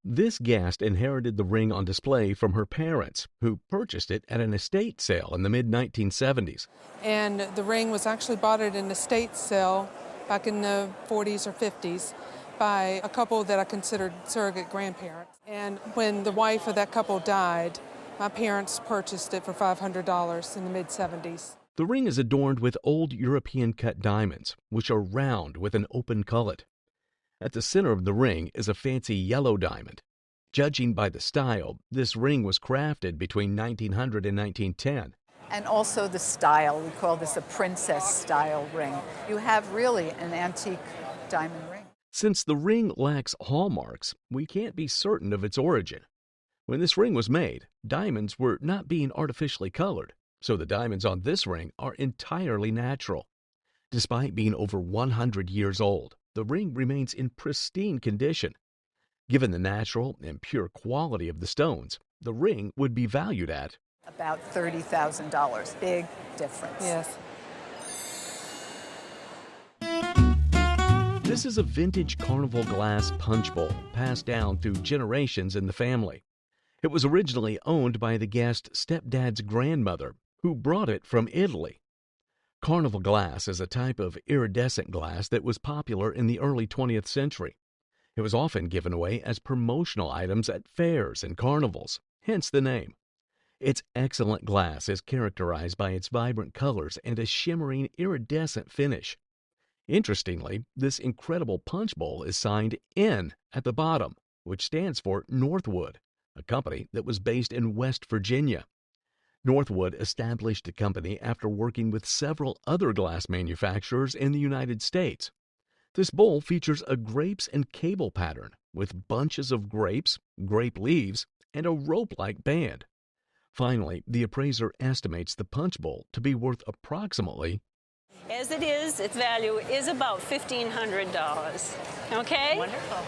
This guest inherited the ring on display from her parents, who purchased it at an estate sale in the mid-1970s. And the ring was actually bought at an estate sale back in the 40s or 50s by a couple that I considered surrogate grandparents. And when the wife of that couple died, my parents purchased it for $500 in the mid-70s. The ring is adorned with old European cut diamonds, which are round with an open cullet. At the center of the ring is a fancy yellow diamond. Judging by the style, this ring was crafted between 1900 and 1910. And also the style, we call this a princess style ring. You have really an antique diamond ring. Since the ring lacks hallmarks, we can't be certain of its origin. When this ring was made, diamonds were not being artificially colored, so the diamonds on this ring are entirely natural. Despite being over 100 years old, the ring remains in pristine condition. Given the natural and pure quality of the stones, the ring would be valued at about $30,000. Big difference. Yes. This is a vintage Carnival glass punch bowl passed down through generations in the family. It was originally owned by the guest's stepdad's grandmother, who brought it from Italy. Carnival glass is a type of iridescent glass that was popular in the early 20th century. It was often given away as promotional items at fairs and carnivals, hence the name. Its excellent glass is characterized by its vibrant colors and a shimmering iridescent finish. Interestingly, this incredible punch bowl is signed N at the bottom, which stands for Northwood, a company that was based in West Virginia. Northwood established the company after working with several other glass manufacturers in the United States. This bowl features a grapes and cable pattern with bunches of grapes, grape leaves, and a rope-like band. Finally, the appraiser estimates the punch bowl to be worth approximately, as it is, its value is about $1,500. Okay? Wonderful.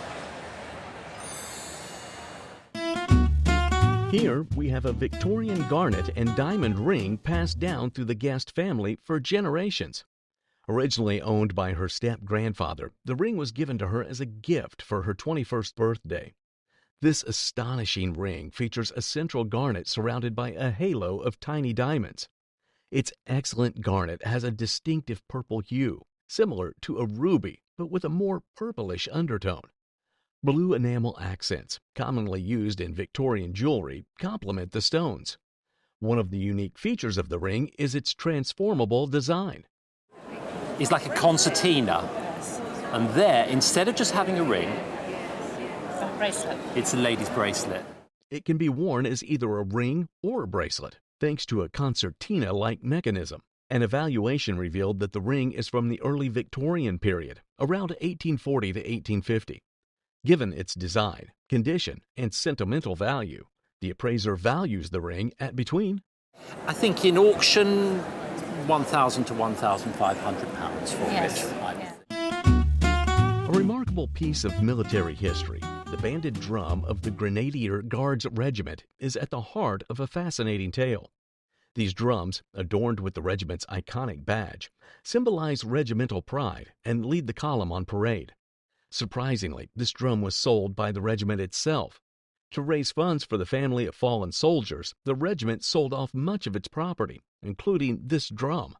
Here we have a Victorian garnet and diamond ring passed down through the guest family for generations. Originally owned by her step-grandfather, the ring was given to her as a gift for her 21st birthday. This astonishing ring features a central garnet surrounded by a halo of tiny diamonds. Its excellent garnet has a distinctive purple hue, similar to a ruby, but with a more purplish undertone. Blue enamel accents, commonly used in Victorian jewelry, complement the stones. One of the unique features of the ring is its transformable design. It's like a concertina, and there, instead of just having a ring, A bracelet. it's a lady's bracelet. It can be worn as either a ring or a bracelet, thanks to a concertina-like mechanism. An evaluation revealed that the ring is from the early Victorian period, around 1840 to 1850. Given its design, condition, and sentimental value, the appraiser values the ring at between, I think in auction, £1,000 to £1,500 for Yes. it. a remarkable piece of military history. The banded drum of the Grenadier Guards Regiment is at the heart of a fascinating tale. These drums, adorned with the regiment's iconic badge, symbolize regimental pride and lead the column on parade. Surprisingly, this drum was sold by the regiment itself. To raise funds for the family of fallen soldiers, the regiment sold off much of its property, including this drum.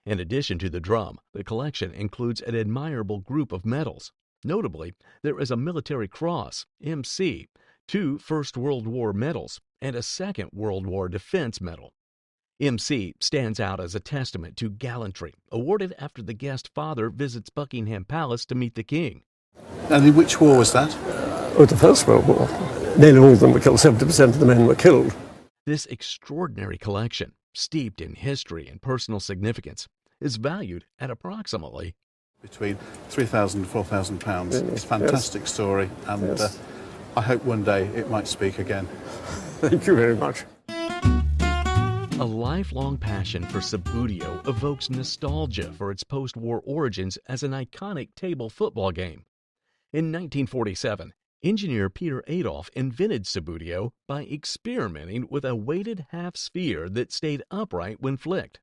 In addition to the drum, the collection includes an admirable group of medals. Notably, there is a military cross, MC, 2 First World War medals, and a Second World War Defense Medal. MC stands out as a testament to gallantry, awarded after the guest father visits Buckingham Palace to meet the king. And in which war was that? Oh, the First World War. Nearly all of them were killed. 70% of the men were killed. This extraordinary collection, steeped in history and personal significance, is valued at approximately Between £3,000 and £4,000. It's a fantastic story, and Yes. I hope one day it might speak again. Thank you very much. A lifelong passion for Subbuteo evokes nostalgia for its post-war origins as an iconic table football game. In 1947, engineer Peter Adolph invented Subbuteo by experimenting with a weighted half sphere that stayed upright when flicked.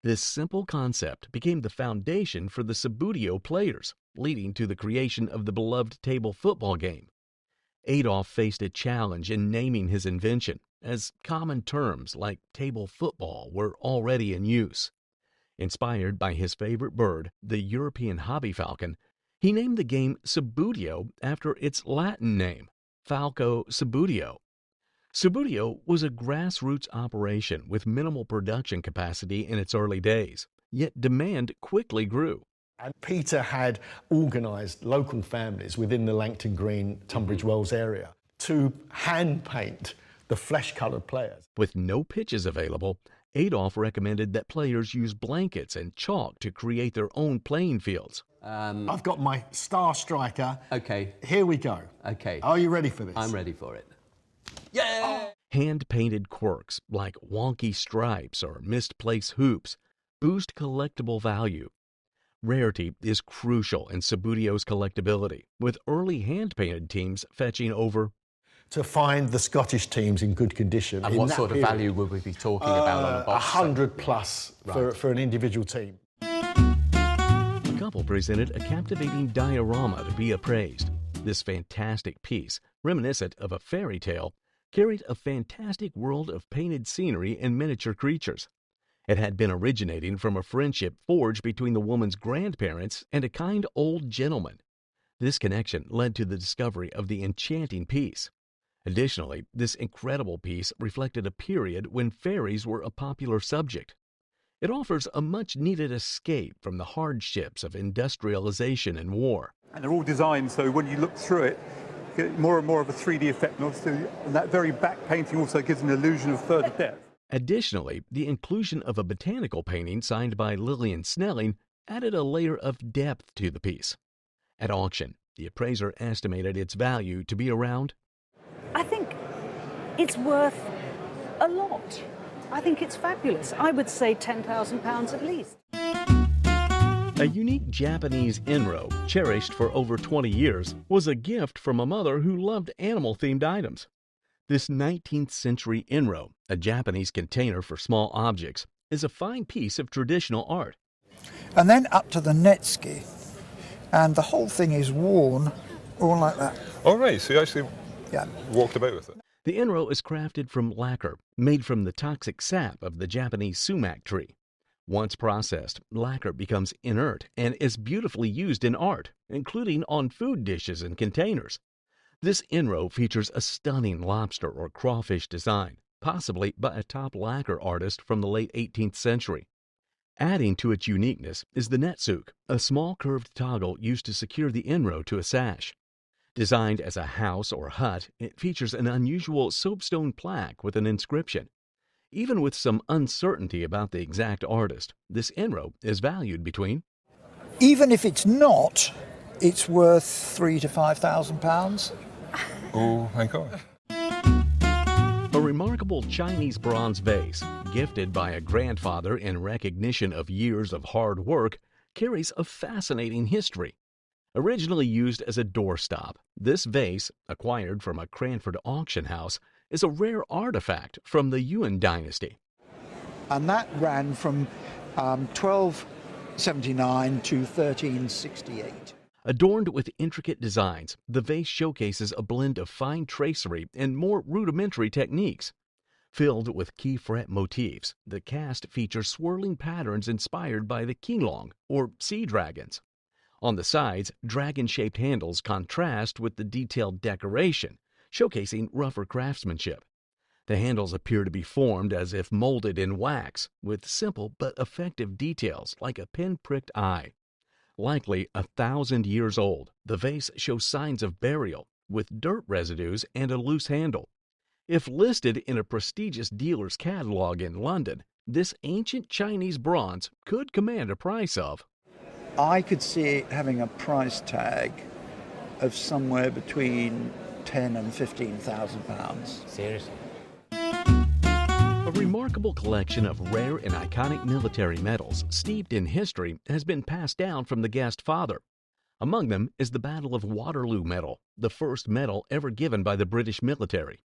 This simple concept became the foundation for the Subbuteo players, leading to the creation of the beloved table football game. Adolf faced a challenge in naming his invention, as common terms like table football were already in use. Inspired by his favorite bird, the European hobby falcon, he named the game Subbuteo after its Latin name, Falco Subbuteo. Subbuteo was a grassroots operation with minimal production capacity in its early days, yet demand quickly grew. And Peter had organised local families within the Langton Green, Tunbridge Wells area to hand paint the flesh-coloured players. With no pitches available, Adolf recommended that players use blankets and chalk to create their own playing fields. I've got my star striker. Okay. Here we go. Okay. Are you ready for this? I'm ready for it. Hand-painted quirks like wonky stripes or misplaced hoops boost collectible value. Rarity is crucial in Subbuteo's collectability, with early hand-painted teams fetching over to find the Scottish teams in good condition. And what sort of value would we be talking about on a box? 100 plus for an individual team. The couple presented a captivating diorama to be appraised. This fantastic piece, reminiscent of a fairy tale, carried a fantastic world of painted scenery and miniature creatures. It had been originating from a friendship forged between the woman's grandparents and a kind old gentleman. This connection led to the discovery of the enchanting piece. Additionally, this incredible piece reflected a period when fairies were a popular subject. It offers a much-needed escape from the hardships of industrialization and war. And they're all designed so when you look through it, you get more and more of a 3D effect, and that very back painting also gives an illusion of further depth. Additionally, the inclusion of a botanical painting signed by Lillian Snelling added a layer of depth to the piece. At auction, the appraiser estimated its value to be around I think it's worth a lot. I think it's fabulous. I would say £10,000 at least. A unique Japanese Inro, cherished for over 20 years, was a gift from a mother who loved animal-themed items. This 19th century Inro, a Japanese container for small objects, is a fine piece of traditional art. And then up to the netsuke, and the whole thing is worn all like that. Oh, right, so you actually walked about with it. The Inro is crafted from lacquer, made from the toxic sap of the Japanese sumac tree. Once processed, lacquer becomes inert and is beautifully used in art, including on food dishes and containers. This Inro features a stunning lobster or crawfish design, possibly by a top lacquer artist from the late 18th century. Adding to its uniqueness is the netsuke, a small curved toggle used to secure the Inro to a sash. Designed as a house or hut, it features an unusual soapstone plaque with an inscription. Even with some uncertainty about the exact artist, this Inro is valued between... Even if it's not, it's worth £3,000 to £5,000. Oh my God. A remarkable Chinese bronze vase, gifted by a grandfather in recognition of years of hard work, carries a fascinating history. Originally used as a doorstop, this vase, acquired from a Cranford auction house, is a rare artifact from the Yuan dynasty. And that ran from 1279 to 1368. Adorned with intricate designs, the vase showcases a blend of fine tracery and more rudimentary techniques. Filled with key fret motifs, the cast features swirling patterns inspired by the qilong, or sea dragons. On the sides, dragon-shaped handles contrast with the detailed decoration, showcasing rougher craftsmanship. The handles appear to be formed as if molded in wax, with simple but effective details like a pin-pricked eye. Likely 1,000 years old, the vase shows signs of burial, with dirt residues and a loose handle. If listed in a prestigious dealer's catalog in London, this ancient Chinese bronze could command a price of... I could see it having a price tag of somewhere between £10,000 and £15,000. Seriously? A remarkable collection of rare and iconic military medals steeped in history has been passed down from the guest father. Among them is the Battle of Waterloo Medal, the first medal ever given by the British military.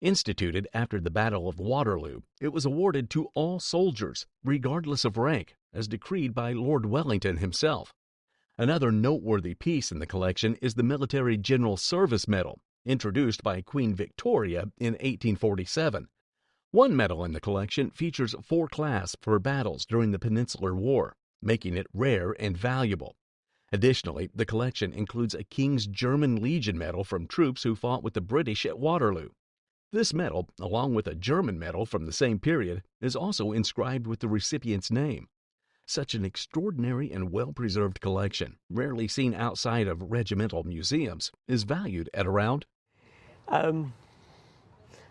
Instituted after the Battle of Waterloo, it was awarded to all soldiers, regardless of rank, as decreed by Lord Wellington himself. Another noteworthy piece in the collection is the Military General Service Medal, introduced by Queen Victoria in 1847. One medal in the collection features 4 clasps for battles during the Peninsular War, making it rare and valuable. Additionally, the collection includes a King's German Legion medal from troops who fought with the British at Waterloo. This medal, along with a German medal from the same period, is also inscribed with the recipient's name. Such an extraordinary and well-preserved collection, rarely seen outside of regimental museums, is valued at around about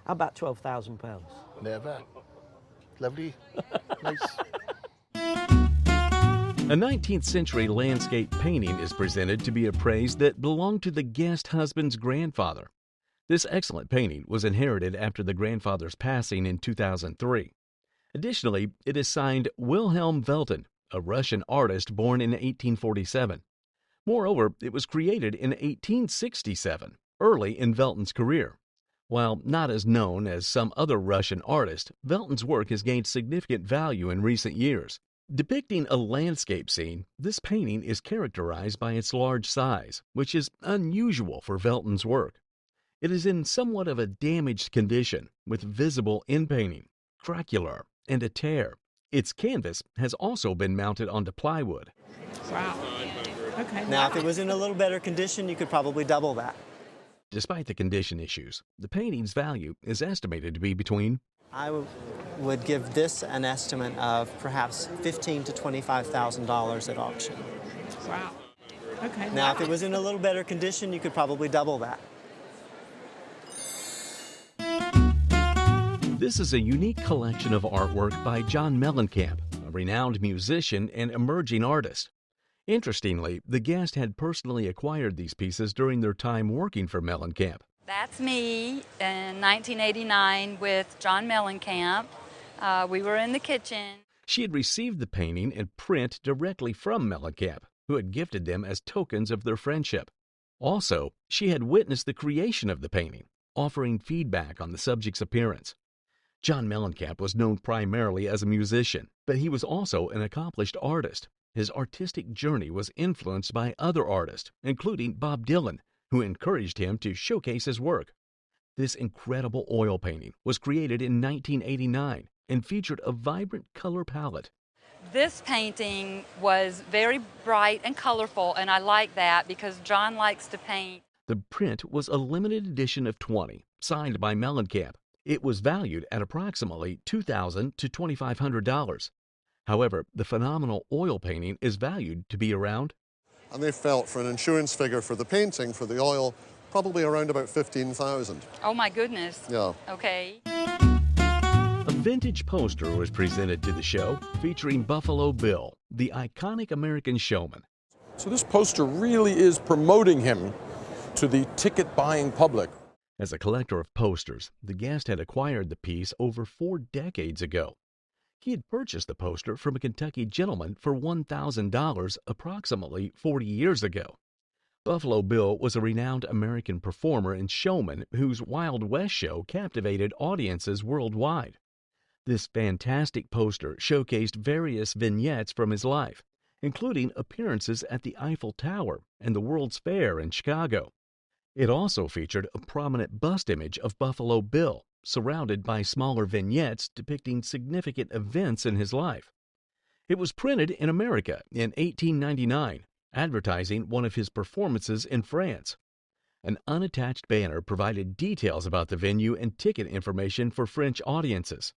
£12,000. Never. Lovely. Nice. A 19th century landscape painting is presented to be appraised that belonged to the guest husband's grandfather. This excellent painting was inherited after the grandfather's passing in 2003. Additionally, it is signed Wilhelm Velten, a Russian artist born in 1847. Moreover, it was created in 1867, early in Velten's career. While not as known as some other Russian artists, Velten's work has gained significant value in recent years. Depicting a landscape scene, this painting is characterized by its large size, which is unusual for Velten's work. It is in somewhat of a damaged condition, with visible inpainting, craquelure, and a tear. Its canvas has also been mounted onto plywood. Wow. Okay. Now, if it was in a little better condition, you could probably double that. Despite the condition issues, the painting's value is estimated to be between I would give this an estimate of perhaps $15,000 to $25,000 at auction. Wow. Okay. Now, if it was in a little better condition, you could probably double that. This is a unique collection of artwork by John Mellencamp, a renowned musician and emerging artist. Interestingly, the guest had personally acquired these pieces during their time working for Mellencamp. That's me in 1989 with John Mellencamp. We were in the kitchen. She had received the painting and print directly from Mellencamp, who had gifted them as tokens of their friendship. Also, she had witnessed the creation of the painting, offering feedback on the subject's appearance. John Mellencamp was known primarily as a musician, but he was also an accomplished artist. His artistic journey was influenced by other artists, including Bob Dylan, who encouraged him to showcase his work. This incredible oil painting was created in 1989 and featured a vibrant color palette. This painting was very bright and colorful, and I like that because John likes to paint. The print was a limited edition of 20, signed by Mellencamp. It was valued at approximately $2,000 to $2,500. However, the phenomenal oil painting is valued to be around, and they felt for an insurance figure for the painting, for the oil, probably around about $15,000. Oh my goodness. Yeah. Okay. A vintage poster was presented to the show featuring Buffalo Bill, the iconic American showman. So this poster really is promoting him to the ticket-buying public. As a collector of posters, the guest had acquired the piece over 4 decades ago. He had purchased the poster from a Kentucky gentleman for $1,000 approximately 40 years ago. Buffalo Bill was a renowned American performer and showman whose Wild West show captivated audiences worldwide. This fantastic poster showcased various vignettes from his life, including appearances at the Eiffel Tower and the World's Fair in Chicago. It also featured a prominent bust image of Buffalo Bill, surrounded by smaller vignettes depicting significant events in his life. It was printed in America in 1899, advertising one of his performances in France. An unattached banner provided details about the venue and ticket information for French audiences.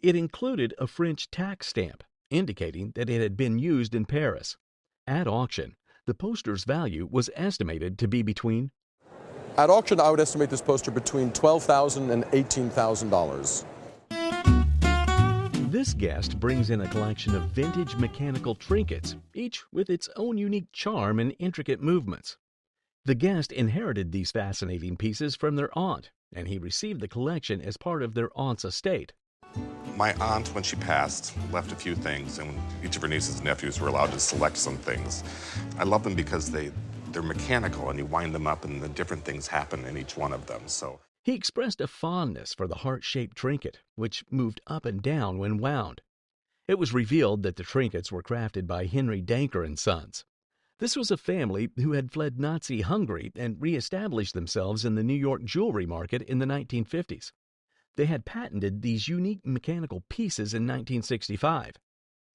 It included a French tax stamp, indicating that it had been used in Paris. At auction, the poster's value was estimated to be between At auction, I would estimate this poster between $12,000 and $18,000. This guest brings in a collection of vintage mechanical trinkets, each with its own unique charm and intricate movements. The guest inherited these fascinating pieces from their aunt, and he received the collection as part of their aunt's estate. My aunt, when she passed, left a few things, and each of her nieces and nephews were allowed to select some things. I love them because they're mechanical, and you wind them up and the different things happen in each one of them. So he expressed a fondness for the heart-shaped trinket, which moved up and down when wound. It was revealed that the trinkets were crafted by Henry Danker and Sons. This was a family who had fled Nazi Hungary and re-established themselves in the New York jewelry market in the 1950s. They had patented these unique mechanical pieces in 1965.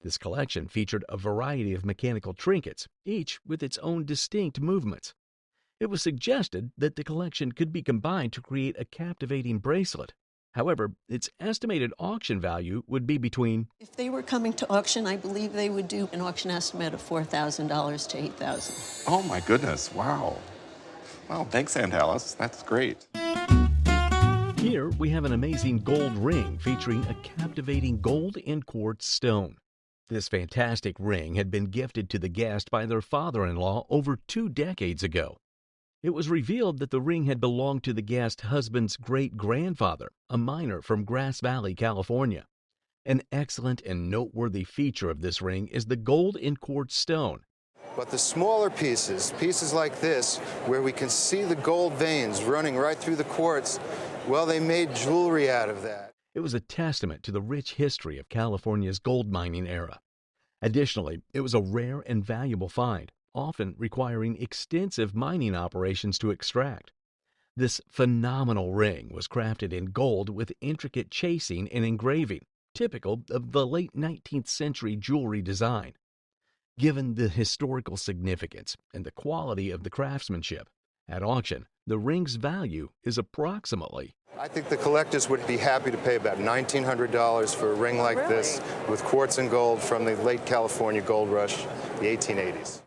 This collection featured a variety of mechanical trinkets, each with its own distinct movements. It was suggested that the collection could be combined to create a captivating bracelet. However, its estimated auction value would be between... If they were coming to auction, I believe they would do an auction estimate of $4,000 to $8,000. Oh my goodness, wow. Wow, thanks, Aunt Alice. That's great. Here we have an amazing gold ring featuring a captivating gold and quartz stone. This fantastic ring had been gifted to the guest by their father-in-law over 2 decades ago. It was revealed that the ring had belonged to the guest's husband's great-grandfather, a miner from Grass Valley, California. An excellent and noteworthy feature of this ring is the gold and quartz stone. But the smaller pieces like this, where we can see the gold veins running right through the quartz, well, they made jewelry out of that. It was a testament to the rich history of California's gold mining era. Additionally, it was a rare and valuable find, often requiring extensive mining operations to extract. This phenomenal ring was crafted in gold with intricate chasing and engraving, typical of the late 19th century jewelry design. Given the historical significance and the quality of the craftsmanship, at auction, the ring's value is approximately... I think the collectors would be happy to pay about $1,900 for a ring like this with quartz and gold from the late California gold rush, the 1880s.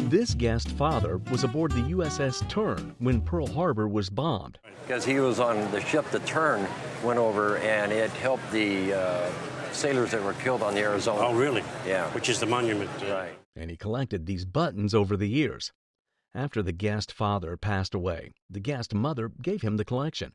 This guest father was aboard the USS Tern when Pearl Harbor was bombed. Because he was on the ship, the Tern went over, and it helped the sailors that were killed on the Arizona. Oh, really? Yeah. Which is the monument. Right. And he collected these buttons over the years. After the guest father passed away, the guest mother gave him the collection.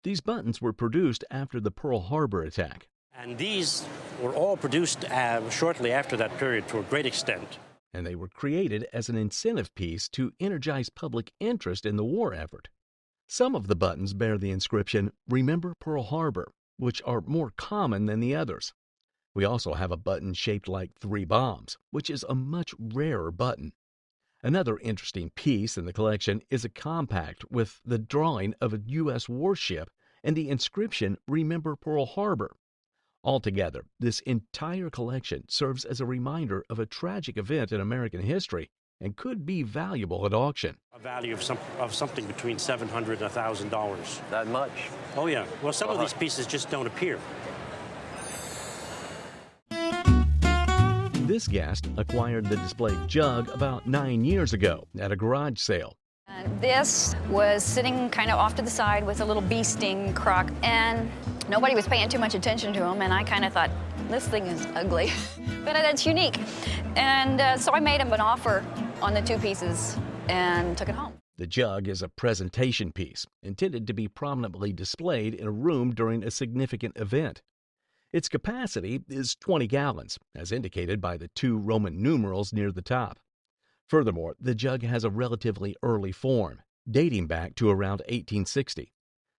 These buttons were produced after the Pearl Harbor attack. And these were all produced shortly after that period to a great extent. And they were created as an incentive piece to energize public interest in the war effort. Some of the buttons bear the inscription, "Remember Pearl Harbor," which are more common than the others. We also have a button shaped like 3 bombs, which is a much rarer button. Another interesting piece in the collection is a compact with the drawing of a U.S. warship and the inscription, "Remember Pearl Harbor." Altogether, this entire collection serves as a reminder of a tragic event in American history and could be valuable at auction. A value of something between $700 and $1,000. That much? Oh, yeah. Well, some of these pieces just don't appear. This guest acquired the displayed jug about 9 years ago at a garage sale. This was sitting kind of off to the side with a little bee sting crock, and nobody was paying too much attention to him, and I kind of thought, this thing is ugly, but it's unique. And so I made him an offer on the 2 pieces and took it home. The jug is a presentation piece intended to be prominently displayed in a room during a significant event. Its capacity is 20 gallons, as indicated by the 2 Roman numerals near the top. Furthermore, the jug has a relatively early form, dating back to around 1860.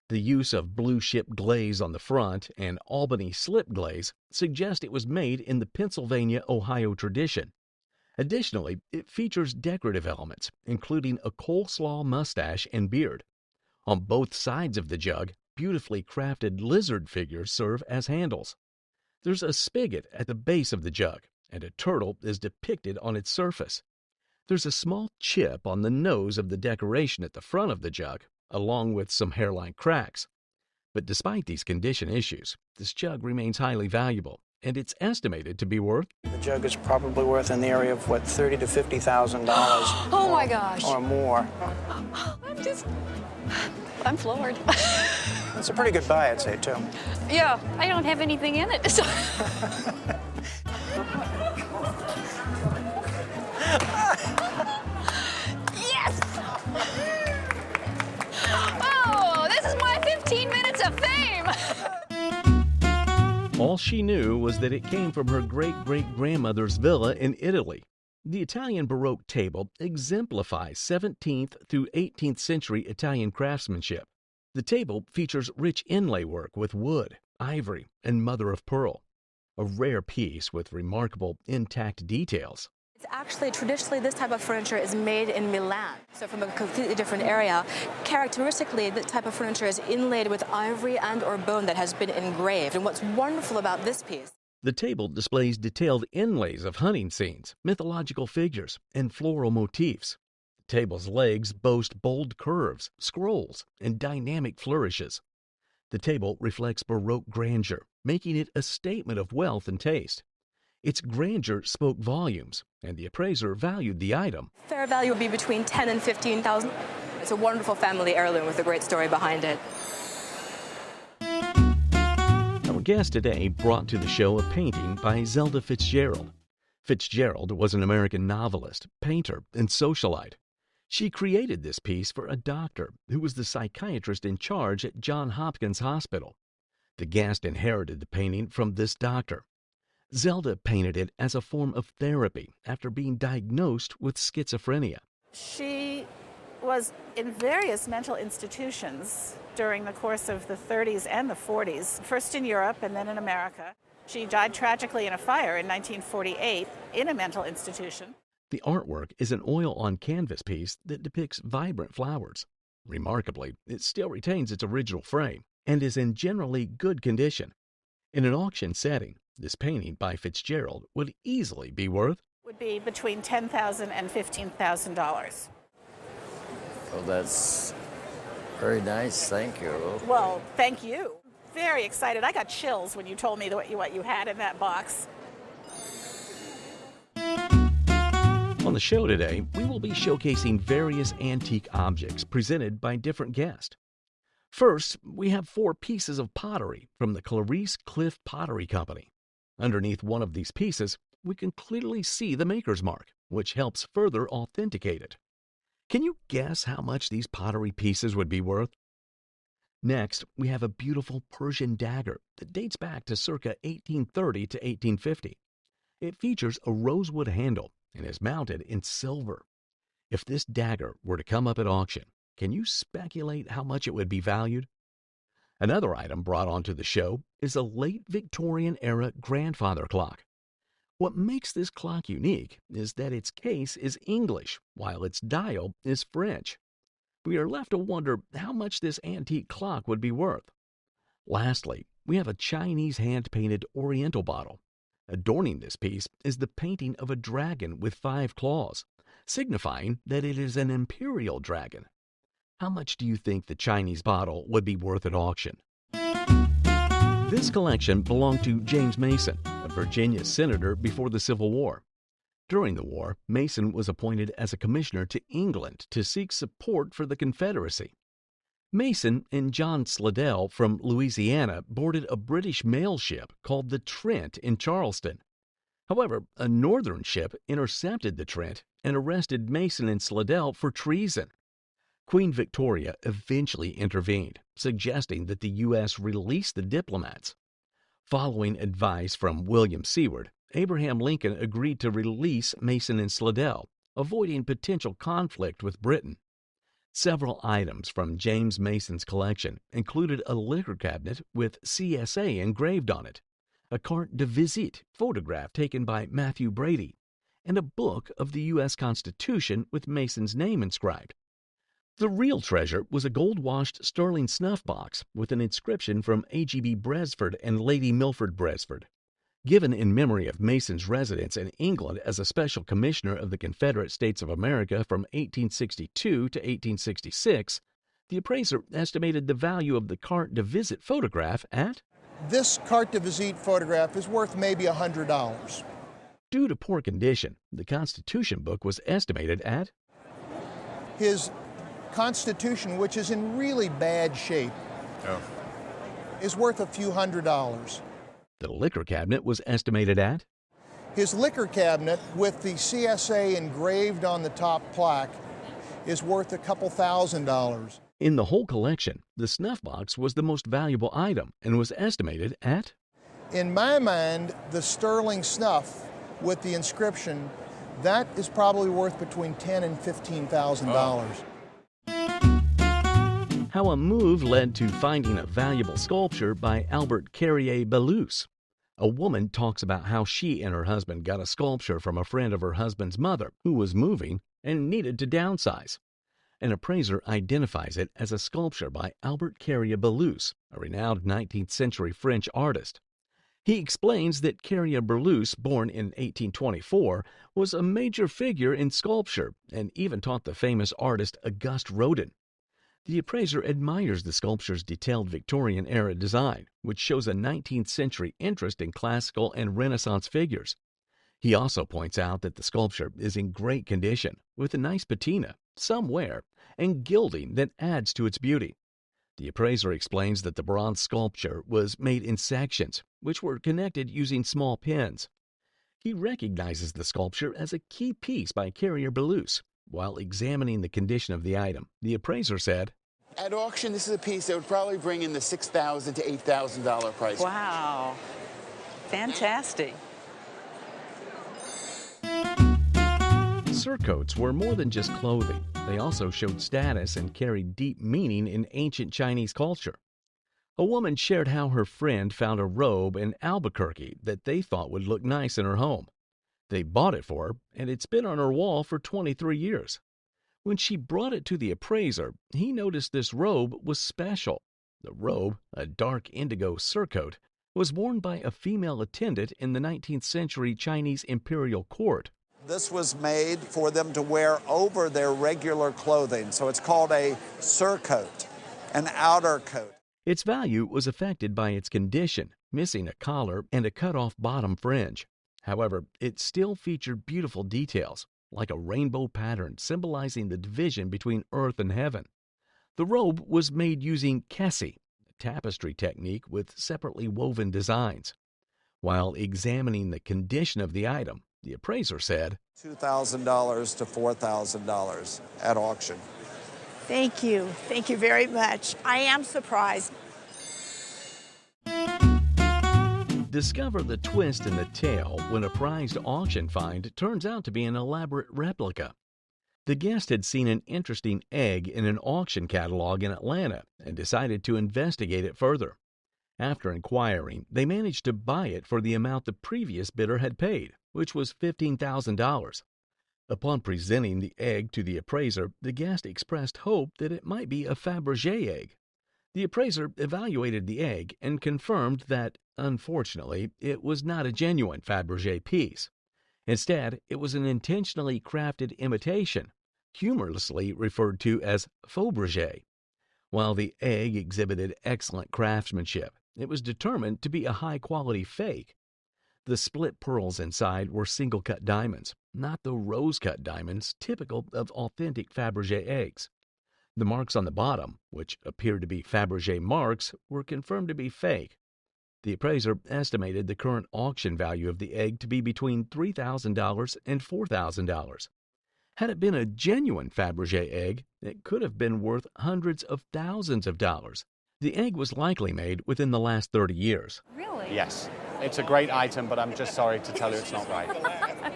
The use of blue ship glaze on the front and Albany slip glaze suggest it was made in the Pennsylvania-Ohio tradition. Additionally, it features decorative elements, including a coleslaw mustache and beard. On both sides of the jug, beautifully crafted lizard figures serve as handles. There's a spigot at the base of the jug, and a turtle is depicted on its surface. There's a small chip on the nose of the decoration at the front of the jug, along with some hairline cracks. But despite these condition issues, this jug remains highly valuable, and it's estimated to be worth... The jug is probably worth in the area of, what, $30,000 to $50,000. Oh, my gosh. Or more. I'm floored. It's a pretty good buy, I'd say, too. Yeah, I don't have anything in it. So. Yes! Oh, this is my 15 minutes of fame! All she knew was that it came from her great-great-grandmother's villa in Italy. The Italian Baroque Table exemplifies 17th through 18th century Italian craftsmanship. The table features rich inlay work with wood, ivory, and mother-of-pearl, a rare piece with remarkable intact details. It's actually, traditionally, this type of furniture is made in Milan, so from a completely different area. Characteristically, this type of furniture is inlaid with ivory and or bone that has been engraved. And what's wonderful about this piece, The table displays detailed inlays of hunting scenes, mythological figures, and floral motifs. The table's legs boast bold curves, scrolls, and dynamic flourishes. The table reflects Baroque grandeur, making it a statement of wealth and taste. Its grandeur spoke volumes, and the appraiser valued the item. fair value would be between $10,000 and $15,000. It's a wonderful family heirloom with a great story behind it. Our guest today brought to the show a painting by Zelda Fitzgerald. Fitzgerald was an American novelist, painter, and socialite. She created this piece for a doctor who was the psychiatrist in charge at Johns Hopkins Hospital. The guest inherited the painting from this doctor. Zelda painted it as a form of therapy after being diagnosed with schizophrenia. She was in various mental institutions during the course of the 30s and the 40s, first in Europe and then in America. She died tragically in a fire in 1948 in a mental institution. The artwork is an oil-on-canvas piece that depicts vibrant flowers. Remarkably, it still retains its original frame and is in generally good condition. In an auction setting, this painting by Fitzgerald would easily be worth Would be between $10,000 and $15,000. Well, that's very nice. Thank you. Well, thank you. Very excited. I got chills when you told me what you had in that box. On the show today, we will be showcasing various antique objects presented by different guests. First, we have 4 pieces of pottery from the Clarice Cliff Pottery Company. Underneath one of these pieces, we can clearly see the maker's mark, which helps further authenticate it. Can you guess how much these pottery pieces would be worth? Next, we have a beautiful Persian dagger that dates back to circa 1830 to 1850. It features a rosewood handle and is mounted in silver. If this dagger were to come up at auction, can you speculate how much it would be valued? Another item brought onto the show is a late Victorian-era grandfather clock. What makes this clock unique is that its case is English, while its dial is French. We are left to wonder how much this antique clock would be worth. Lastly, we have a Chinese hand-painted Oriental bottle. Adorning this piece is the painting of a dragon with 5 claws, signifying that it is an imperial dragon. How much do you think the Chinese bottle would be worth at auction? This collection belonged to James Mason, a Virginia senator before the Civil War. During the war, Mason was appointed as a commissioner to England to seek support for the Confederacy. Mason and John Slidell from Louisiana boarded a British mail ship called the Trent in Charleston. However, a northern ship intercepted the Trent and arrested Mason and Slidell for treason. Queen Victoria eventually intervened, suggesting that the U.S. release the diplomats. Following advice from William Seward, Abraham Lincoln agreed to release Mason and Slidell, avoiding potential conflict with Britain. Several items from James Mason's collection included a liquor cabinet with CSA engraved on it, a carte de visite photograph taken by Matthew Brady, and a book of the U.S. Constitution with Mason's name inscribed. The real treasure was a gold-washed sterling snuff box with an inscription from A.G.B. Bresford and Lady Milford Bresford. Given in memory of Mason's residence in England as a special commissioner of the Confederate States of America from 1862 to 1866, the appraiser estimated the value of the carte de visite photograph at This carte de visite photograph is worth maybe $100. Due to poor condition, the Constitution book was estimated at His Constitution, which is in really bad shape, is worth a few $100s. The liquor cabinet was estimated at His liquor cabinet with the CSA engraved on the top plaque is worth a couple $1,000s. In the whole collection, the snuff box was the most valuable item and was estimated at In my mind, the sterling snuff with the inscription, that is probably worth between $10,000 and $15,000. How a move led to finding a valuable sculpture by Albert Carrier Belus. A woman talks about how she and her husband got a sculpture from a friend of her husband's mother who was moving and needed to downsize. An appraiser identifies it as a sculpture by Albert Carrier-Belleuse, a renowned 19th century French artist. He explains that Carrier-Belleuse, born in 1824, was a major figure in sculpture and even taught the famous artist Auguste Rodin. The appraiser admires the sculpture's detailed Victorian-era design, which shows a 19th century interest in classical and Renaissance figures. He also points out that the sculpture is in great condition, with a nice patina, some wear, and gilding that adds to its beauty. The appraiser explains that the bronze sculpture was made in sections, which were connected using small pins. He recognizes the sculpture as a key piece by Carrier-Belleuse. While examining the condition of the item, the appraiser said, "At auction, this is a piece that would probably bring in the $6,000 to $8,000 price." Wow. Fantastic. Surcoats were more than just clothing. They also showed status and carried deep meaning in ancient Chinese culture. A woman shared how her friend found a robe in Albuquerque that they thought would look nice in her home. They bought it for her, and it's been on her wall for 23 years. When she brought it to the appraiser, he noticed this robe was special. The robe, a dark indigo surcoat, was worn by a female attendant in the 19th century Chinese imperial court. This was made for them to wear over their regular clothing, so it's called a surcoat, an outer coat. Its value was affected by its condition, missing a collar and a cut-off bottom fringe. However, it still featured beautiful details, like a rainbow pattern symbolizing the division between earth and heaven. The robe was made using kesi, a tapestry technique with separately woven designs. While examining the condition of the item, the appraiser said, $2,000 to $4,000 at auction. Thank you. Thank you very much. I am surprised. Discover the twist in the tale when a prized auction find turns out to be an elaborate replica. The guest had seen an interesting egg in an auction catalog in Atlanta and decided to investigate it further. After inquiring, they managed to buy it for the amount the previous bidder had paid, which was $15,000. Upon presenting the egg to the appraiser, the guest expressed hope that it might be a Fabergé egg. The appraiser evaluated the egg and confirmed that, unfortunately, it was not a genuine Fabergé piece. Instead, it was an intentionally crafted imitation, humorously referred to as Fabergé. While the egg exhibited excellent craftsmanship, it was determined to be a high-quality fake. The split pearls inside were single-cut diamonds, not the rose-cut diamonds typical of authentic Fabergé eggs. The marks on the bottom, which appeared to be Fabergé marks, were confirmed to be fake. The appraiser estimated the current auction value of the egg to be between $3,000 and $4,000. Had it been a genuine Fabergé egg, it could have been worth hundreds of thousands of dollars. The egg was likely made within the last 30 years. Really? Yes. It's a great item, but I'm just sorry to tell you it's not right.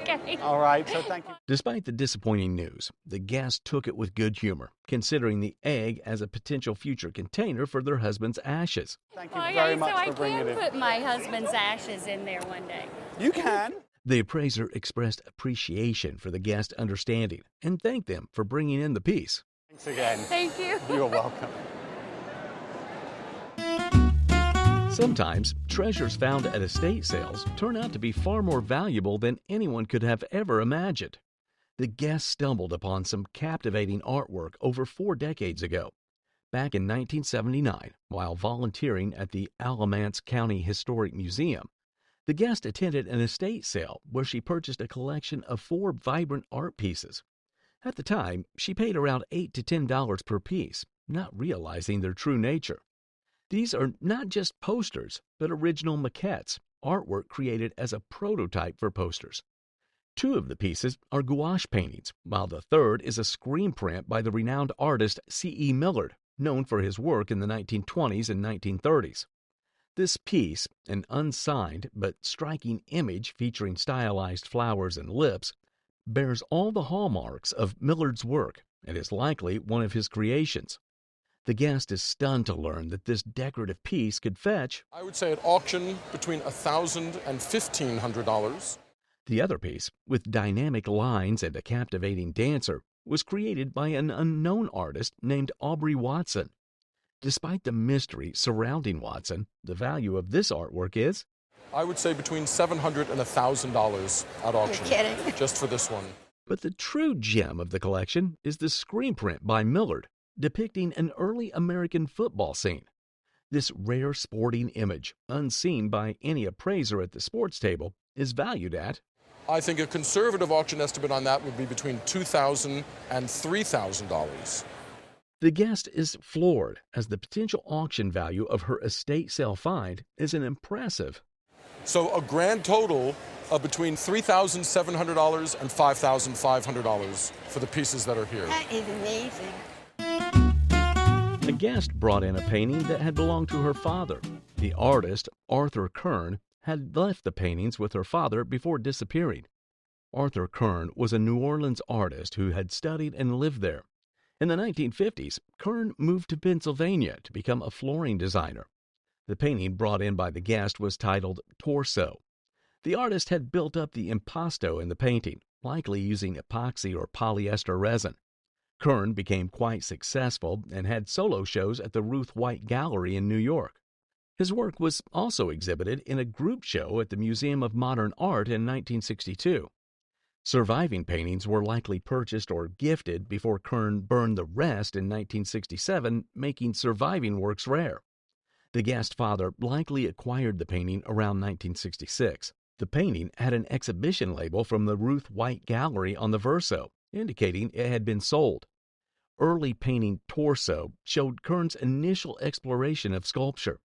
Okay. All right, so thank you. Despite the disappointing news, the guest took it with good humor, considering the egg as a potential future container for their husband's ashes. Thank you very much for bringing it in. So I can put my husband's ashes in there one day. You can. The appraiser expressed appreciation for the guest's understanding and thanked them for bringing in the piece. Thanks again. Thank you. You're welcome. Sometimes, treasures found at estate sales turn out to be far more valuable than anyone could have ever imagined. The guest stumbled upon some captivating artwork over 4 decades ago. Back in 1979, while volunteering at the Alamance County Historic Museum, the guest attended an estate sale where she purchased a collection of 4 vibrant art pieces. At the time, she paid around $8 to $10 per piece, not realizing their true nature. These are not just posters, but original maquettes, artwork created as a prototype for posters. 2 of the pieces are gouache paintings, while the third is a screen print by the renowned artist C.E. Millard, known for his work in the 1920s and 1930s. This piece, an unsigned but striking image featuring stylized flowers and lips, bears all the hallmarks of Millard's work and is likely one of his creations. The guest is stunned to learn that this decorative piece could fetch, I would say at auction, between $1,000 and $1,500. The other piece, with dynamic lines and a captivating dancer, was created by an unknown artist named Aubrey Watson. Despite the mystery surrounding Watson, the value of this artwork is, I would say between $700 and $1,000 at auction. You're kidding. Just for this one. But the true gem of the collection is the screen print by Millard, depicting an early American football scene. This rare sporting image, unseen by any appraiser at the sports table, is valued at, I think a conservative auction estimate on that would be between $2,000 and $3,000. The guest is floored, as the potential auction value of her estate sale find is an impressive. So a grand total of between $3,700 and $5,500 for the pieces that are here. That is amazing. A guest brought in a painting that had belonged to her father. The artist, Arthur Kern, had left the paintings with her father before disappearing. Arthur Kern was a New Orleans artist who had studied and lived there. In the 1950s, Kern moved to Pennsylvania to become a flooring designer. The painting brought in by the guest was titled Torso. The artist had built up the impasto in the painting, likely using epoxy or polyester resin. Kern became quite successful and had solo shows at the Ruth White Gallery in New York. His work was also exhibited in a group show at the Museum of Modern Art in 1962. Surviving paintings were likely purchased or gifted before Kern burned the rest in 1967, making surviving works rare. The guest father likely acquired the painting around 1966. The painting had an exhibition label from the Ruth White Gallery on the verso, indicating it had been sold. Early painting Torso showed Kern's initial exploration of sculpture.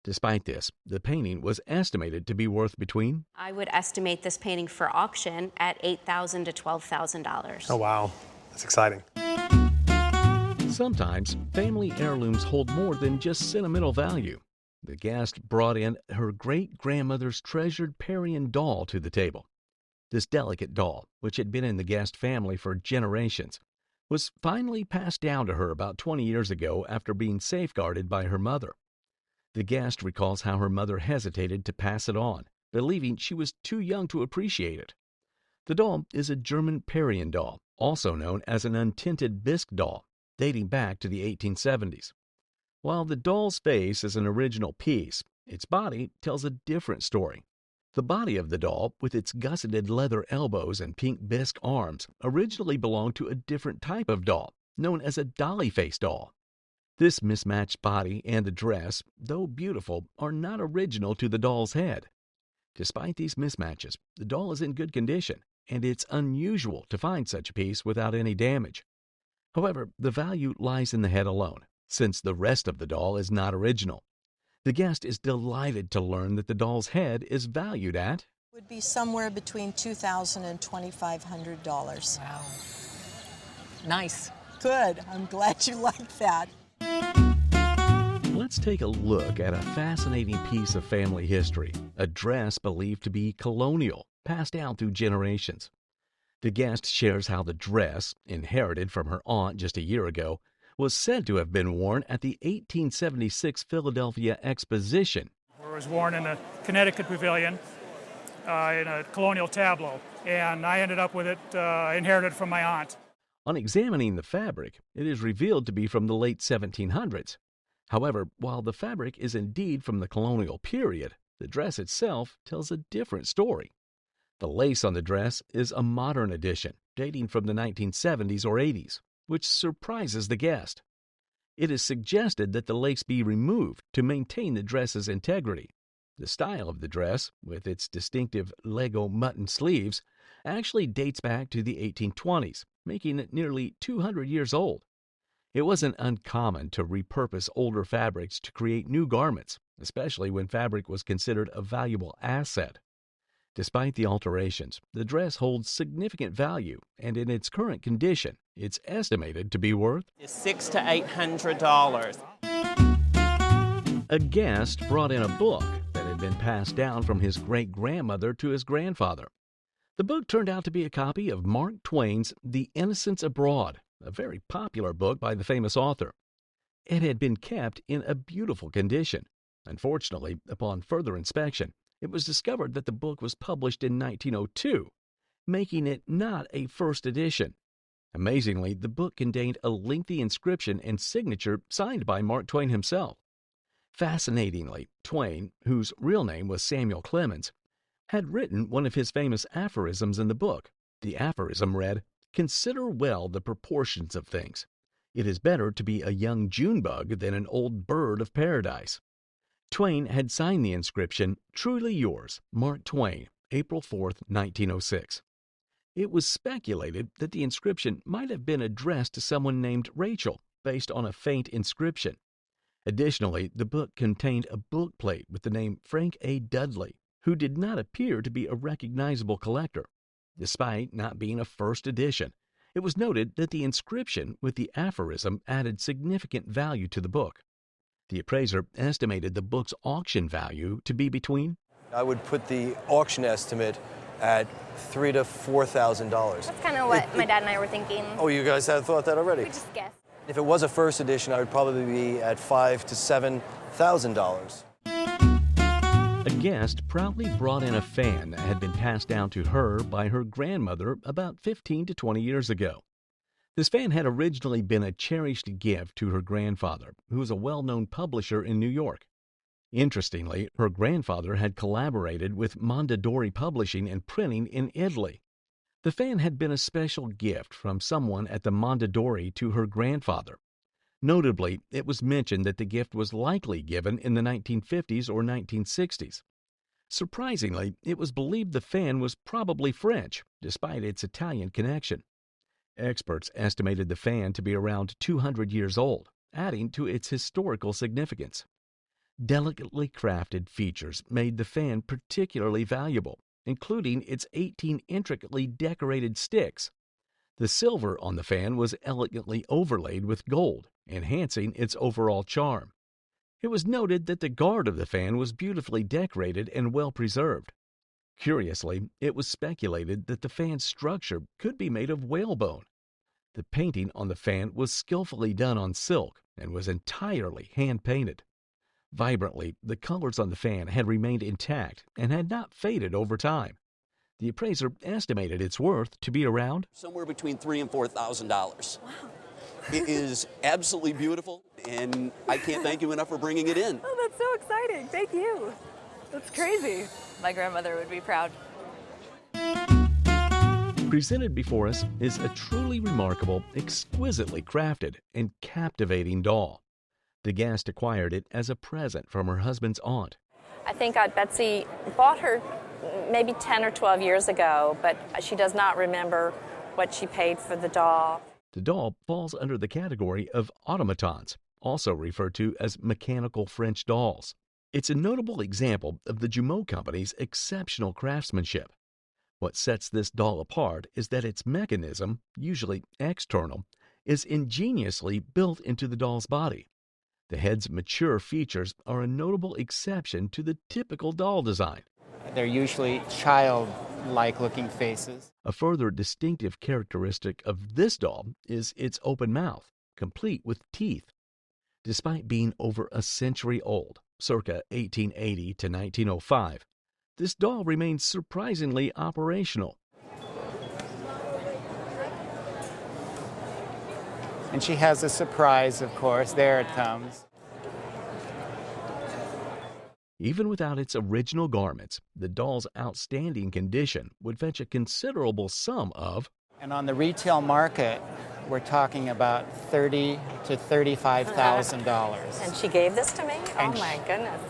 Despite this, the painting was estimated to be worth between, I would estimate this painting for auction at $8,000 to $12,000. Oh, wow. That's exciting. Sometimes family heirlooms hold more than just sentimental value. The guest brought in her great-grandmother's treasured Parian doll to the table. This delicate doll, which had been in the guest family for generations, was finally passed down to her about 20 years ago after being safeguarded by her mother. The guest recalls how her mother hesitated to pass it on, believing she was too young to appreciate it. The doll is a German Parian doll, also known as an untinted bisque doll, dating back to the 1870s. While the doll's face is an original piece, its body tells a different story. The body of the doll, with its gusseted leather elbows and pink bisque arms, originally belonged to a different type of doll, known as a dolly-face doll. This mismatched body and the dress, though beautiful, are not original to the doll's head. Despite these mismatches, the doll is in good condition, and it's unusual to find such a piece without any damage. However, the value lies in the head alone, since the rest of the doll is not original. The guest is delighted to learn that the doll's head is valued at, would be somewhere between $2,000 and $2,500. Wow. Nice. Good. I'm glad you like that. Let's take a look at a fascinating piece of family history, a dress believed to be colonial, passed down through generations. The guest shares how the dress, inherited from her aunt just a year ago, was said to have been worn at the 1876 Philadelphia Exposition. It was worn in a Connecticut pavilion in a colonial tableau, and I ended up with it inherited from my aunt. On examining the fabric, it is revealed to be from the late 1700s. However, while the fabric is indeed from the colonial period, the dress itself tells a different story. The lace on the dress is a modern addition, dating from the 1970s or 80s, which surprises the guest. It is suggested that the lace be removed to maintain the dress's integrity. The style of the dress, with its distinctive Lego mutton sleeves, actually dates back to the 1820s, making it nearly 200 years old. It wasn't uncommon to repurpose older fabrics to create new garments, especially when fabric was considered a valuable asset. Despite the alterations, the dress holds significant value, and in its current condition, it's estimated to be worth $600 to $800. A guest brought in a book that had been passed down from his great-grandmother to his grandfather. The book turned out to be a copy of Mark Twain's The Innocents Abroad, a very popular book by the famous author. It had been kept in a beautiful condition. Unfortunately, upon further inspection, it was discovered that the book was published in 1902, making it not a first edition. Amazingly, the book contained a lengthy inscription and signature signed by Mark Twain himself. Fascinatingly, Twain, whose real name was Samuel Clemens, had written one of his famous aphorisms in the book. The aphorism read, "Consider well the proportions of things. It is better to be a young June bug than an old bird of paradise." Twain had signed the inscription, "Truly yours, Mark Twain, April 4, 1906. It was speculated that the inscription might have been addressed to someone named Rachel, based on a faint inscription. Additionally, the book contained a bookplate with the name Frank A. Dudley, who did not appear to be a recognizable collector. Despite not being a first edition, it was noted that the inscription with the aphorism added significant value to the book. The appraiser estimated the book's auction value to be between, I would put the auction estimate at $3,000 to $4,000. That's kind of what my dad and I were thinking. Oh, you guys had thought that already? We just guessed. If it was a first edition, I would probably be at $5,000 to $7,000. a guest proudly brought in a fan that had been passed down to her by her grandmother about 15 to 20 years ago. This fan had originally been a cherished gift to her grandfather, who was a well-known publisher in New York. Interestingly, her grandfather had collaborated with Mondadori Publishing and Printing in Italy. The fan had been a special gift from someone at the Mondadori to her grandfather. Notably, it was mentioned that the gift was likely given in the 1950s or 1960s. Surprisingly, it was believed the fan was probably French, despite its Italian connection. Experts estimated the fan to be around 200 years old, adding to its historical significance. Delicately crafted features made the fan particularly valuable, including its 18 intricately decorated sticks. The silver on the fan was elegantly overlaid with gold, enhancing its overall charm. It was noted that the guard of the fan was beautifully decorated and well preserved. Curiously, it was speculated that the fan's structure could be made of whalebone. The painting on the fan was skillfully done on silk and was entirely hand-painted. Vibrantly, the colors on the fan had remained intact and had not faded over time. The appraiser estimated its worth to be around somewhere between $3,000 and $4,000. Wow. It is absolutely beautiful, and I can't thank you enough for bringing it in. Oh, that's so exciting. Thank you. That's crazy. My grandmother would be proud. Presented before us is a truly remarkable, exquisitely crafted, and captivating doll. The guest acquired it as a present from her husband's aunt. I think Aunt Betsy bought her maybe 10 or 12 years ago, but she does not remember what she paid for the doll. The doll falls under the category of automatons, also referred to as mechanical French dolls. It's a notable example of the Jumeau Company's exceptional craftsmanship. What sets this doll apart is that its mechanism, usually external, is ingeniously built into the doll's body. The head's mature features are a notable exception to the typical doll design. They're usually child-like looking faces. A further distinctive characteristic of this doll is its open mouth, complete with teeth. Despite being over a century old, circa 1880 to 1905, this doll remains surprisingly operational. And she has a surprise, of course. There it comes. Even without its original garments, the doll's outstanding condition would fetch a considerable sum of... And on the retail market, we're talking about $30,000 to $35,000. And she gave this to me? And oh my goodness.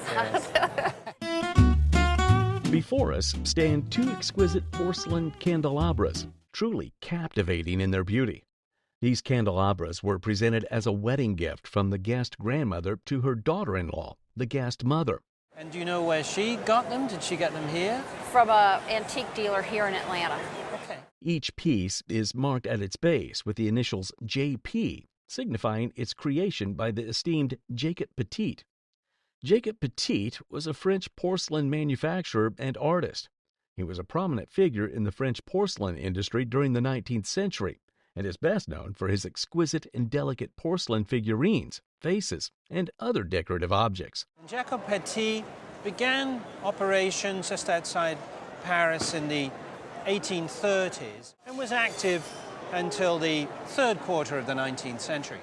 Yes. Before us stand two exquisite porcelain candelabras, truly captivating in their beauty. These candelabras were presented as a wedding gift from the guest grandmother to her daughter-in-law, the guest mother. And do you know where she got them? Did she get them here? From an antique dealer here in Atlanta. Okay. Each piece is marked at its base with the initials JP, signifying its creation by the esteemed Jacob Petit. Jacob Petit was a French porcelain manufacturer and artist. He was a prominent figure in the French porcelain industry during the 19th century and is best known for his exquisite and delicate porcelain figurines, vases, and other decorative objects. Jacob Petit began operations just outside Paris in the 1830s and was active until the third quarter of the 19th century.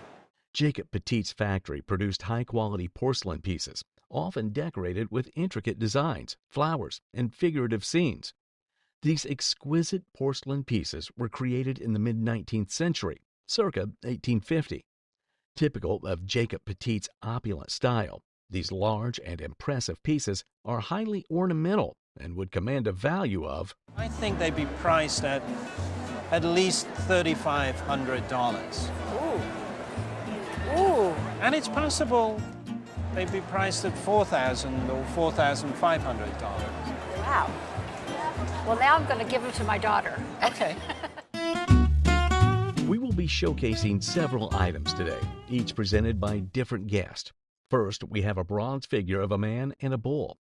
Jacob Petit's factory produced high-quality porcelain pieces, often decorated with intricate designs, flowers, and figurative scenes. These exquisite porcelain pieces were created in the mid-19th century, circa 1850. Typical of Jacob Petit's opulent style, these large and impressive pieces are highly ornamental and would command a value of, I think they'd be priced at least $3,500. Ooh. And it's possible they'd be priced at $4,000 or $4,500. Wow. Well, now I'm going to give them to my daughter. Okay. We will be showcasing several items today, each presented by different guests. First, we have a bronze figure of a man and a bull.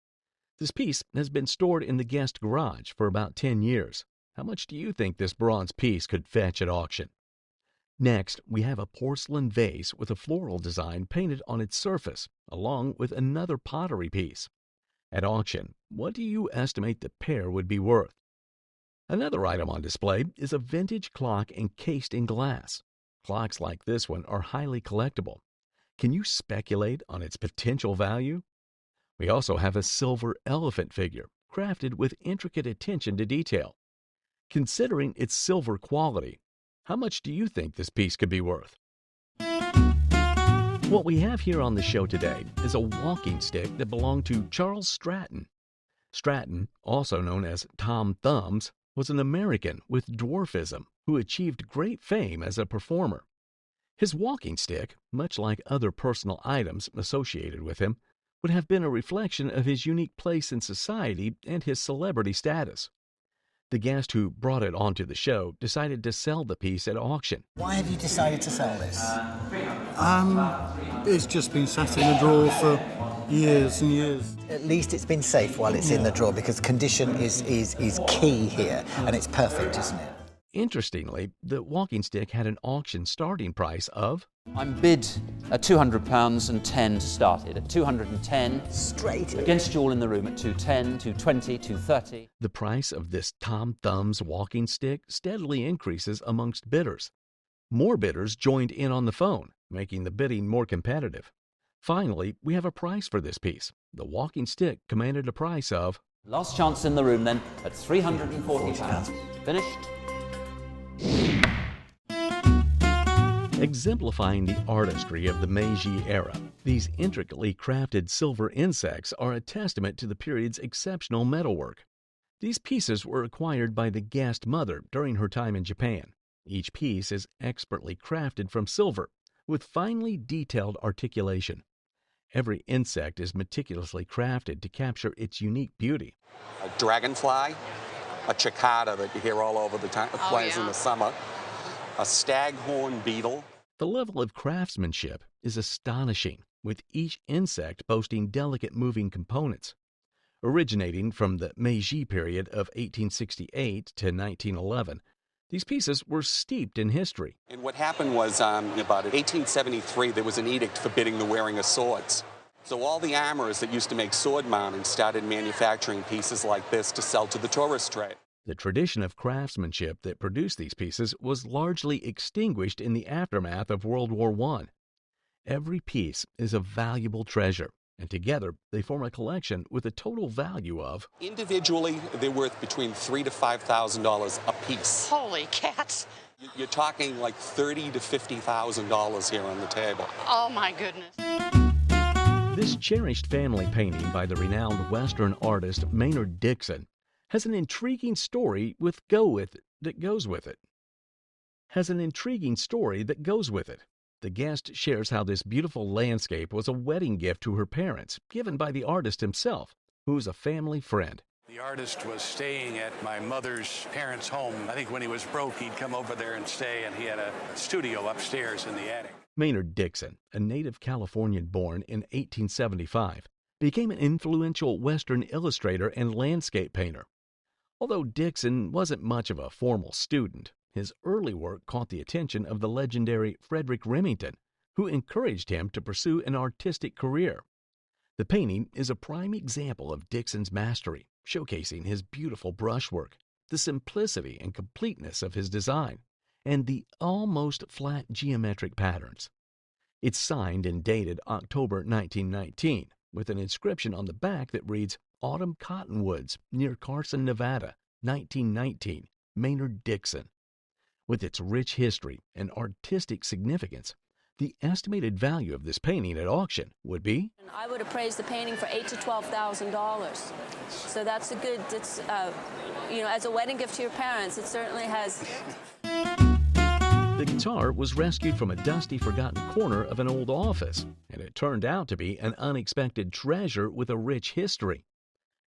This piece has been stored in the guest garage for about 10 years. How much do you think this bronze piece could fetch at auction? Next, we have a porcelain vase with a floral design painted on its surface, along with another pottery piece. At auction, what do you estimate the pair would be worth? Another item on display is a vintage clock encased in glass. Clocks like this one are highly collectible. Can you speculate on its potential value? We also have a silver elephant figure, crafted with intricate attention to detail. Considering its silver quality, how much do you think this piece could be worth? What we have here on the show today is a walking stick that belonged to Charles Stratton. Stratton, also known as Tom Thumbs, was an American with dwarfism who achieved great fame as a performer. His walking stick, much like other personal items associated with him, would have been a reflection of his unique place in society and his celebrity status. The guest who brought it onto the show decided to sell the piece at auction. Why have you decided to sell this? It's just been sat in the drawer for years and years. At least it's been safe while it's in the drawer, because condition is key here, and it's perfect, isn't it? Interestingly, the walking stick had an auction starting price of... I'm bid at £200 and 10 to start it. At 210. Straight in. Against you all in the room at 210, 220, 230. The price of this Tom Thumbs walking stick steadily increases amongst bidders. More bidders joined in on the phone, making the bidding more competitive. Finally, we have a price for this piece. The walking stick commanded a price of... Last chance in the room then at £340. Finished. Exemplifying the artistry of the Meiji era, these intricately crafted silver insects are a testament to the period's exceptional metalwork. These pieces were acquired by the guest mother during her time in Japan. Each piece is expertly crafted from silver, with finely detailed articulation. Every insect is meticulously crafted to capture its unique beauty. A dragonfly, a cicada that you hear all over the place in the summer, a staghorn beetle. The level of craftsmanship is astonishing, with each insect boasting delicate moving components. Originating from the Meiji period of 1868 to 1911, these pieces were steeped in history. And what happened was, about 1873, there was an edict forbidding the wearing of swords. So all the armorers that used to make sword mounting started manufacturing pieces like this to sell to the tourist trade. The tradition of craftsmanship that produced these pieces was largely extinguished in the aftermath of World War I. Every piece is a valuable treasure, and together they form a collection with a total value of... Individually, they're worth between $3,000 to $5,000 a piece. Holy cats! You're talking like $30,000 to $50,000 here on the table. Oh my goodness. This cherished family painting by the renowned Western artist Maynard Dixon has an intriguing story that goes with it. The guest shares how this beautiful landscape was a wedding gift to her parents, given by the artist himself, who is a family friend. The artist was staying at my mother's parents' home. I think when he was broke, he'd come over there and stay, and he had a studio upstairs in the attic. Maynard Dixon, a native Californian born in 1875, became an influential Western illustrator and landscape painter. Although Dixon wasn't much of a formal student, His early work caught the attention of the legendary Frederick Remington, who encouraged him to pursue an artistic career. The painting is a prime example of Dixon's mastery, showcasing his beautiful brushwork, the simplicity and completeness of his design, and the almost flat geometric patterns. It's signed and dated October 1919, with an inscription on the back that reads, "Autumn Cottonwoods, near Carson, Nevada, 1919, Maynard Dixon." With its rich history and artistic significance, the estimated value of this painting at auction would be? I would appraise the painting for $8,000 to $12,000. So that's a good, as a wedding gift to your parents, it certainly has. The guitar was rescued from a dusty, forgotten corner of an old office, and it turned out to be an unexpected treasure with a rich history.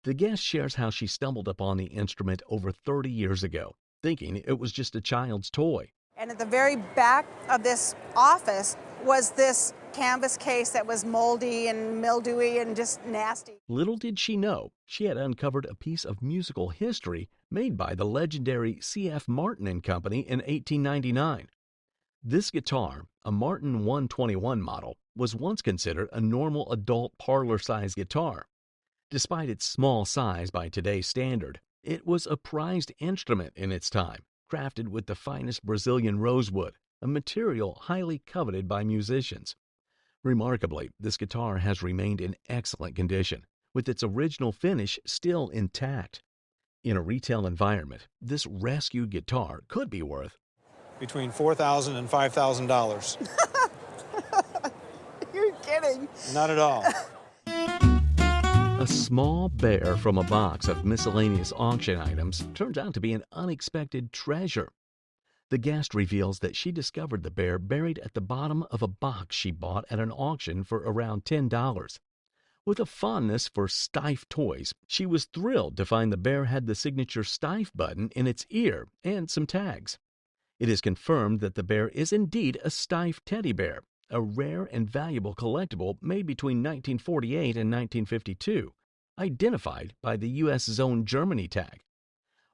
The guest shares how she stumbled upon the instrument over 30 years ago, thinking it was just a child's toy. And at the very back of this office was this canvas case that was moldy and mildewy and just nasty. Little did she know, she had uncovered a piece of musical history made by the legendary C.F. Martin and Company in 1899. This guitar, a Martin 121 model, was once considered a normal adult parlor-sized guitar. Despite its small size by today's standard, it was a prized instrument in its time, crafted with the finest Brazilian rosewood, a material highly coveted by musicians. Remarkably, this guitar has remained in excellent condition, with its original finish still intact. In a retail environment, this rescued guitar could be worth between $4,000 and $5,000. You're kidding. Not at all. A small bear from a box of miscellaneous auction items turns out to be an unexpected treasure. The guest reveals that she discovered the bear buried at the bottom of a box she bought at an auction for around $10. With a fondness for Steiff toys, she was thrilled to find the bear had the signature Steiff button in its ear and some tags. It is confirmed that the bear is indeed a Steiff teddy bear, a rare and valuable collectible made between 1948 and 1952, identified by the U.S. Zone Germany tag.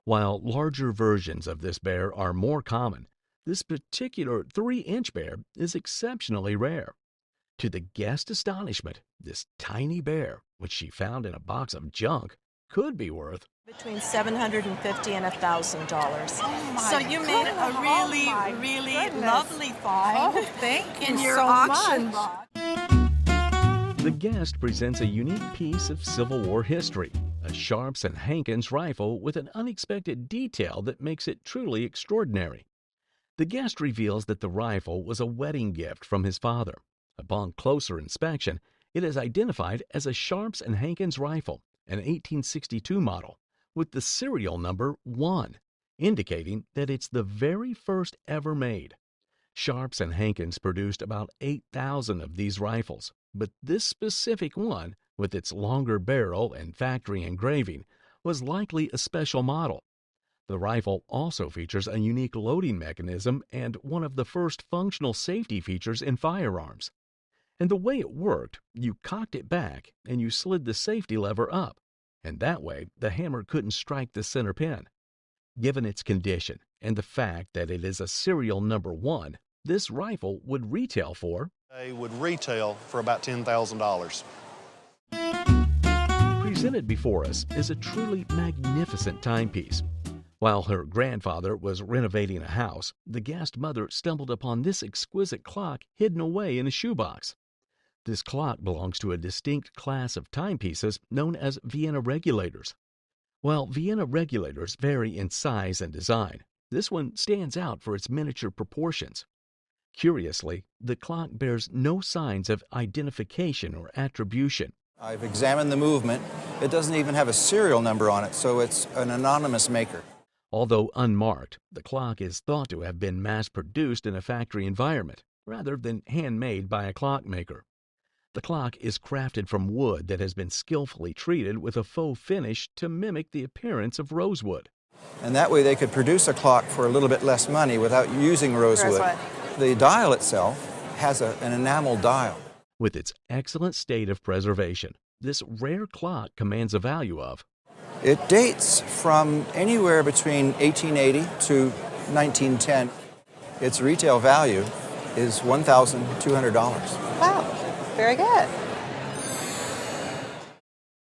While larger versions of this bear are more common, this particular 3-inch bear is exceptionally rare. To the guest's astonishment, this tiny bear, which she found in a box of junk, could be worth between $750 and $1,000. Oh So you made a really lovely find. Oh, thank you in your so auction much. box. The guest presents a unique piece of Civil War history, a Sharps and Hankins rifle with an unexpected detail that makes it truly extraordinary. The guest reveals that the rifle was a wedding gift from his father. Upon closer inspection, it is identified as a Sharps and Hankins rifle, an 1862 model, with the serial number 1, indicating that it's the very first ever made. Sharps and Hankins produced about 8,000 of these rifles, but this specific one, with its longer barrel and factory engraving, was likely a special model. The rifle also features a unique loading mechanism and one of the first functional safety features in firearms. And the way it worked, you cocked it back and you slid the safety lever up, and that way the hammer couldn't strike the center pin. Given its condition and the fact that it is a serial number 1, this rifle would retail for about $10,000. Presented before us is a truly magnificent timepiece. While her grandfather was renovating a house, the guest mother stumbled upon this exquisite clock hidden away in a shoebox. This clock belongs to a distinct class of timepieces known as Vienna regulators. While Vienna regulators vary in size and design, this one stands out for its miniature proportions. Curiously, the clock bears no signs of identification or attribution. I've examined the movement. It doesn't even have a serial number on it, so it's an anonymous maker. Although unmarked, the clock is thought to have been mass-produced in a factory environment, rather than handmade by a clockmaker. The clock is crafted from wood that has been skillfully treated with a faux finish to mimic the appearance of rosewood. And that way they could produce a clock for a little bit less money without using rosewood. The dial itself has an enamel dial. With its excellent state of preservation, this rare clock commands a value of It dates from anywhere between 1880 to 1910. Its retail value is $1,200. Wow, very good.